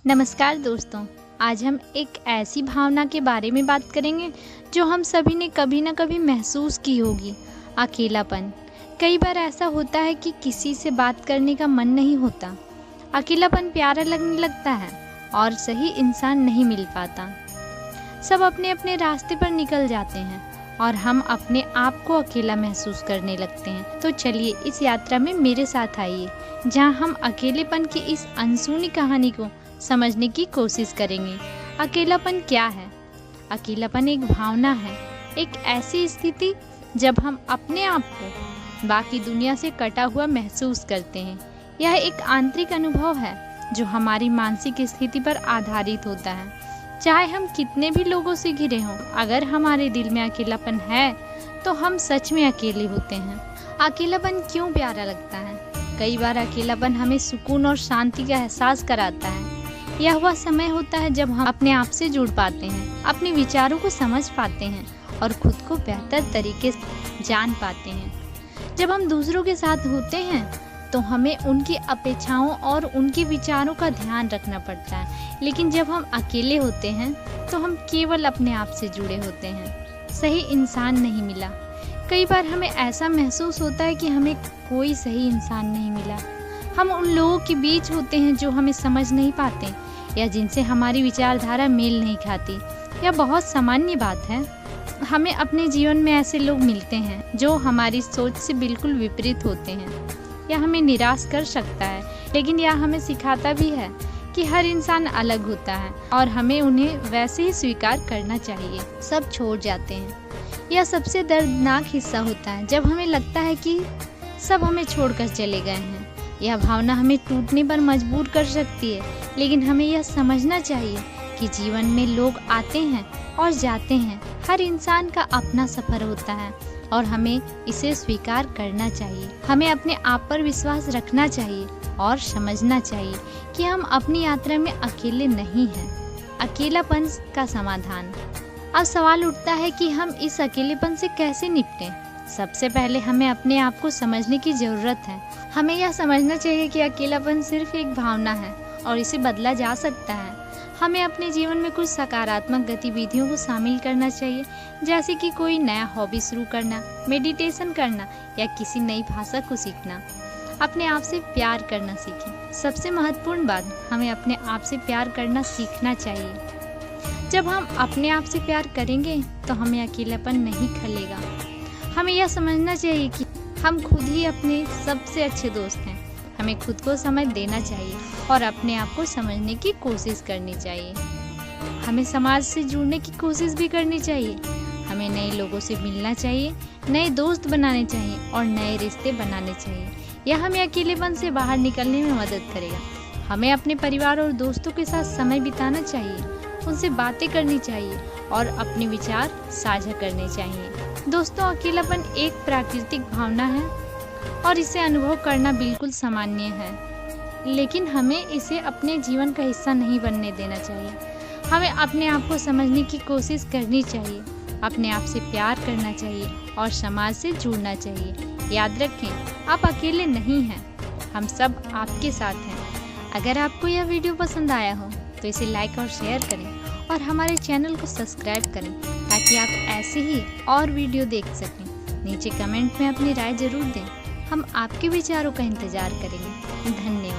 नमस्कार दोस्तों। आज हम एक ऐसी भावना के बारे में बात करेंगे जो हम सभी ने कभी ना कभी महसूस की होगी, अकेलापन। कई बार ऐसा होता है कि किसी से बात करने का मन नहीं होता, अकेलापन प्यारा लगने लगता है और सही इंसान नहीं मिल पाता। सब अपने अपने रास्ते पर निकल जाते हैं और हम अपने आप को अकेला महसूस करने लगते हैं। तो चलिए इस यात्रा में मेरे साथ आइए, जहां हम अकेलेपन की इस अनसुनी कहानी को समझने की कोशिश करेंगे। अकेलापन क्या है? अकेलापन एक भावना है, एक ऐसी स्थिति जब हम अपने आप को बाकी दुनिया से कटा हुआ महसूस करते हैं। यह एक आंतरिक अनुभव है जो हमारी मानसिक स्थिति पर आधारित होता है। चाहे हम कितने भी लोगों से घिरे हों, अगर हमारे दिल में अकेलापन है तो हम सच में अकेले होते हैं। अकेलापन क्यों प्यारा लगता है? कई बार अकेलापन हमें सुकून और शांति का एहसास कराता है। यह वह समय होता है जब हम अपने आप से जुड़ पाते हैं, अपने विचारों को समझ पाते हैं और खुद को बेहतर तरीके से जान पाते हैं। जब हम दूसरों के साथ होते हैं तो हमें उनकी अपेक्षाओं और उनके विचारों का ध्यान रखना पड़ता है, लेकिन जब हम अकेले होते हैं तो हम केवल अपने आप से जुड़े होते हैं। सही इंसान नहीं मिला। कई बार हमें ऐसा महसूस होता है कि हमें कोई सही इंसान नहीं मिला। हम उन लोगों के बीच होते हैं जो हमें समझ नहीं पाते या जिनसे हमारी विचारधारा मेल नहीं खाती। यह बहुत सामान्य बात है। हमें अपने जीवन में ऐसे लोग मिलते हैं जो हमारी सोच से बिल्कुल विपरीत होते हैं। यह हमें निराश कर सकता है, लेकिन यह हमें सिखाता भी है कि हर इंसान अलग होता है और हमें उन्हें वैसे ही स्वीकार करना चाहिए। सब छोड़ जाते हैं। यह सबसे दर्दनाक हिस्सा होता है, जब हमें लगता है कि सब हमें छोड़कर चले गए हैं। यह भावना हमें टूटने पर मजबूर कर सकती है, लेकिन हमें यह समझना चाहिए कि जीवन में लोग आते हैं और जाते हैं। हर इंसान का अपना सफ़र होता है और हमें इसे स्वीकार करना चाहिए। हमें अपने आप पर विश्वास रखना चाहिए और समझना चाहिए कि हम अपनी यात्रा में अकेले नहीं हैं। अकेलापन का समाधान। अब सवाल उठता है कि हम इस अकेलेपन से कैसे निपटें। सबसे पहले हमें अपने आप को समझने की ज़रूरत है। हमें यह समझना चाहिए कि अकेलापन सिर्फ एक भावना है और इसे बदला जा सकता है। हमें अपने जीवन में कुछ सकारात्मक गतिविधियों को शामिल करना चाहिए, जैसे कि कोई नया हॉबी शुरू करना, मेडिटेशन करना या किसी नई भाषा को सीखना। अपने आप से प्यार करना सीखें। सबसे महत्वपूर्ण बात, हमें अपने आप से प्यार करना सीखना चाहिए। जब हम अपने आप से प्यार करेंगे तो हमें अकेलापन नहीं खलेगा। हमें यह समझना चाहिए कि हम खुद ही अपने सबसे अच्छे दोस्त हैं। हमें खुद को समय देना चाहिए और अपने आप को समझने की कोशिश करनी चाहिए। हमें समाज से जुड़ने की कोशिश भी करनी चाहिए। हमें नए लोगों से मिलना चाहिए, नए दोस्त बनाने चाहिए और नए रिश्ते बनाने चाहिए। यह हमें अकेलेपन से बाहर निकलने में मदद करेगा। हमें अपने परिवार और दोस्तों के साथ समय बिताना चाहिए, उनसे बातें करनी चाहिए और अपने विचार साझा करने चाहिए। दोस्तों, अकेलापन एक प्राकृतिक भावना है और इसे अनुभव करना बिल्कुल सामान्य है, लेकिन हमें इसे अपने जीवन का हिस्सा नहीं बनने देना चाहिए। हमें अपने आप को समझने की कोशिश करनी चाहिए, अपने आप से प्यार करना चाहिए और समाज से जुड़ना चाहिए। याद रखें, आप अकेले नहीं हैं, हम सब आपके साथ हैं। अगर आपको यह वीडियो पसंद आया हो तो इसे लाइक और शेयर करें और हमारे चैनल को सब्सक्राइब करें ताकि आप ऐसे ही और वीडियो देख सकें। नीचे कमेंट में अपनी राय जरूर दें। हम आपके विचारों का इंतजार करेंगे। धन्यवाद।